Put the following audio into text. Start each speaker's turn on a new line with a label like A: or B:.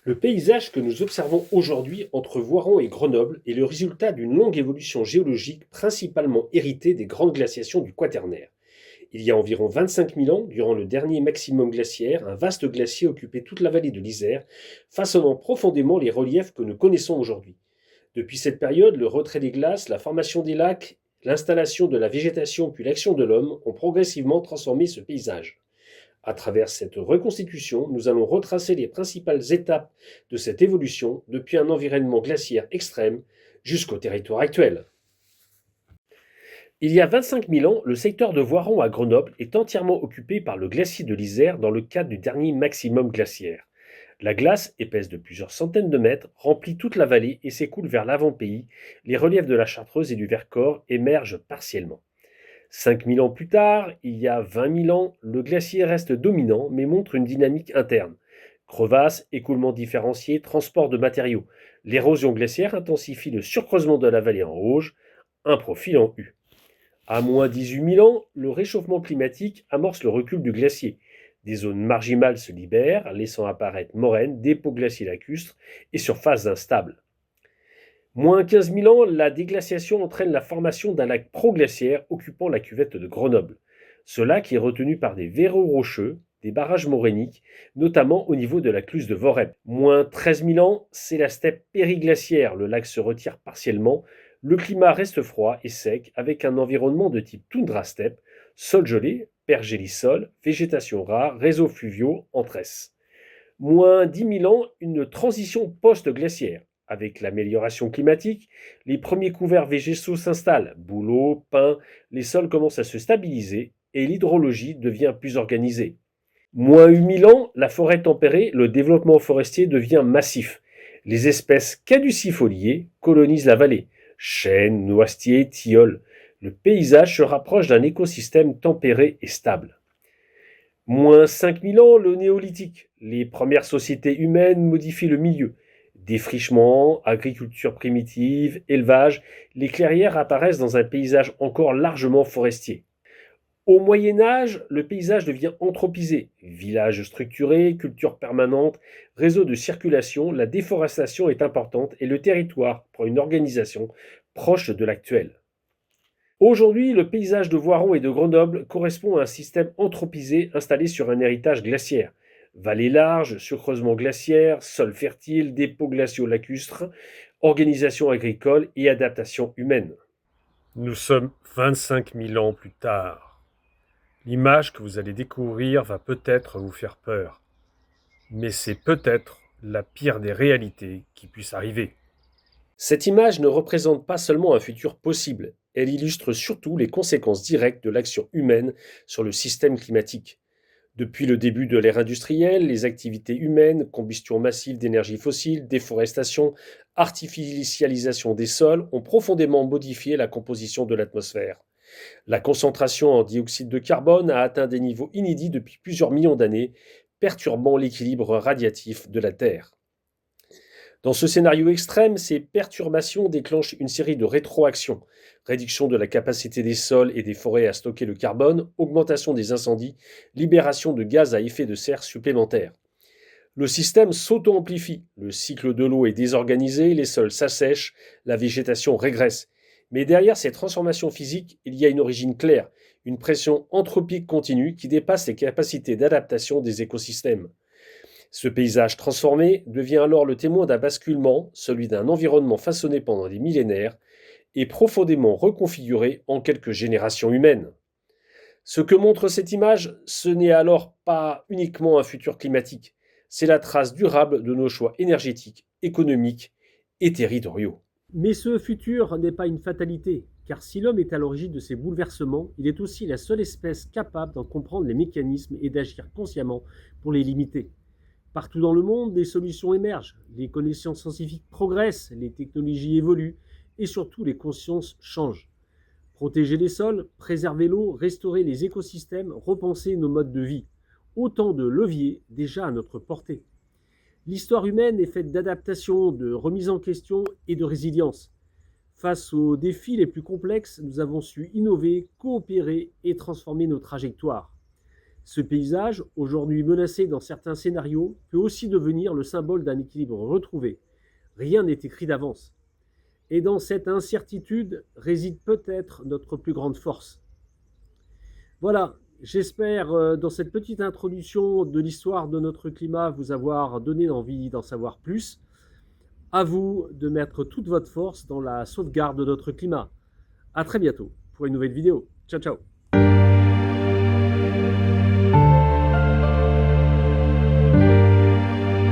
A: Le paysage que nous observons aujourd'hui entre Voiron et Grenoble est le résultat d'une longue évolution géologique principalement héritée des grandes glaciations du Quaternaire. Il y a environ 25 000 ans, durant le dernier maximum glaciaire, un vaste glacier occupait toute la vallée de l'Isère, façonnant profondément les reliefs que nous connaissons aujourd'hui. Depuis cette période, le retrait des glaces, la formation des lacs, l'installation de la végétation puis l'action de l'homme ont progressivement transformé ce paysage. À travers cette reconstitution, nous allons retracer les principales étapes de cette évolution depuis un environnement glaciaire extrême jusqu'au territoire actuel. Il y a 25 000 ans, le secteur de Voiron à Grenoble est entièrement occupé par le glacier de l'Isère dans le cadre du dernier maximum glaciaire. La glace, épaisse de plusieurs centaines de mètres, remplit toute la vallée et s'écoule vers l'avant-pays. Les reliefs de la Chartreuse et du Vercors émergent partiellement. 5000 ans plus tard, il y a 20 000 ans, le glacier reste dominant mais montre une dynamique interne. Crevasses, écoulement différencié, transport de matériaux. L'érosion glaciaire intensifie le surcreusement de la vallée en Auge, un profil en U. À moins 18 000 ans, le réchauffement climatique amorce le recul du glacier. Des zones marginales se libèrent, laissant apparaître moraines, dépôts glaciers lacustres et surfaces instables. Moins 15 000 ans, la déglaciation entraîne la formation d'un lac proglaciaire occupant la cuvette de Grenoble. Ce lac est retenu par des verrous rocheux, des barrages morainiques, notamment au niveau de la cluse de Vorep. Moins 13 000 ans, c'est la steppe périglaciaire. Le lac se retire partiellement. Le climat reste froid et sec avec un environnement de type toundra-steppe, sol gelé, pergélisol, végétation rare, réseaux fluviaux en tresse. Moins 10 000 ans, une transition post-glaciaire. Avec l'amélioration climatique, les premiers couverts végétaux s'installent. Bouleaux, pins, les sols commencent à se stabiliser et l'hydrologie devient plus organisée. Moins 8000 ans, la forêt tempérée, le développement forestier devient massif. Les espèces caducifoliées colonisent la vallée. Chênes, noisetiers, tilleuls. Le paysage se rapproche d'un écosystème tempéré et stable. Moins 5000 ans, le néolithique. Les premières sociétés humaines modifient le milieu. Défrichement, agriculture primitive, élevage, les clairières apparaissent dans un paysage encore largement forestier. Au Moyen Âge, le paysage devient anthropisé. Villages structurés, culture permanente, réseau de circulation, la déforestation est importante et le territoire prend une organisation proche de l'actuel. Aujourd'hui, le paysage de Voiron et de Grenoble correspond à un système anthropisé installé sur un héritage glaciaire. Vallées larges, surcreusement glaciaire, sols fertiles, dépôts glaciaux lacustres, organisation agricole et adaptation humaine. Nous sommes 25 000 ans plus tard. L'image que vous allez découvrir va peut-être vous faire peur, mais c'est peut-être la pire des réalités qui puisse arriver. Cette image ne représente pas seulement un futur possible, elle illustre surtout les conséquences directes de l'action humaine sur le système climatique. Depuis le début de l'ère industrielle, les activités humaines, combustion massive d'énergie fossile, déforestation, artificialisation des sols ont profondément modifié la composition de l'atmosphère. La concentration en dioxyde de carbone a atteint des niveaux inédits depuis plusieurs millions d'années, perturbant l'équilibre radiatif de la Terre. Dans ce scénario extrême, ces perturbations déclenchent une série de rétroactions. Réduction de la capacité des sols et des forêts à stocker le carbone, augmentation des incendies, libération de gaz à effet de serre supplémentaires. Le système s'auto-amplifie, le cycle de l'eau est désorganisé, les sols s'assèchent, la végétation régresse. Mais derrière ces transformations physiques, il y a une origine claire, une pression anthropique continue qui dépasse les capacités d'adaptation des écosystèmes. Ce paysage transformé devient alors le témoin d'un basculement, celui d'un environnement façonné pendant des millénaires et profondément reconfiguré en quelques générations humaines. Ce que montre cette image, ce n'est alors pas uniquement un futur climatique, c'est la trace durable de nos choix énergétiques, économiques et territoriaux.
B: Mais ce futur n'est pas une fatalité, car si l'homme est à l'origine de ces bouleversements, il est aussi la seule espèce capable d'en comprendre les mécanismes et d'agir consciemment pour les limiter. Partout dans le monde, des solutions émergent, les connaissances scientifiques progressent, les technologies évoluent et surtout les consciences changent. Protéger les sols, préserver l'eau, restaurer les écosystèmes, repenser nos modes de vie. Autant de leviers déjà à notre portée. L'histoire humaine est faite d'adaptation, de remise en question et de résilience. Face aux défis les plus complexes, nous avons su innover, coopérer et transformer nos trajectoires. Ce paysage, aujourd'hui menacé dans certains scénarios, peut aussi devenir le symbole d'un équilibre retrouvé. Rien n'est écrit d'avance. Et dans cette incertitude réside peut-être notre plus grande force. Voilà, j'espère dans cette petite introduction de l'histoire de notre climat vous avoir donné envie d'en savoir plus. À vous de mettre toute votre force dans la sauvegarde de notre climat. À très bientôt pour une nouvelle vidéo. Ciao ciao.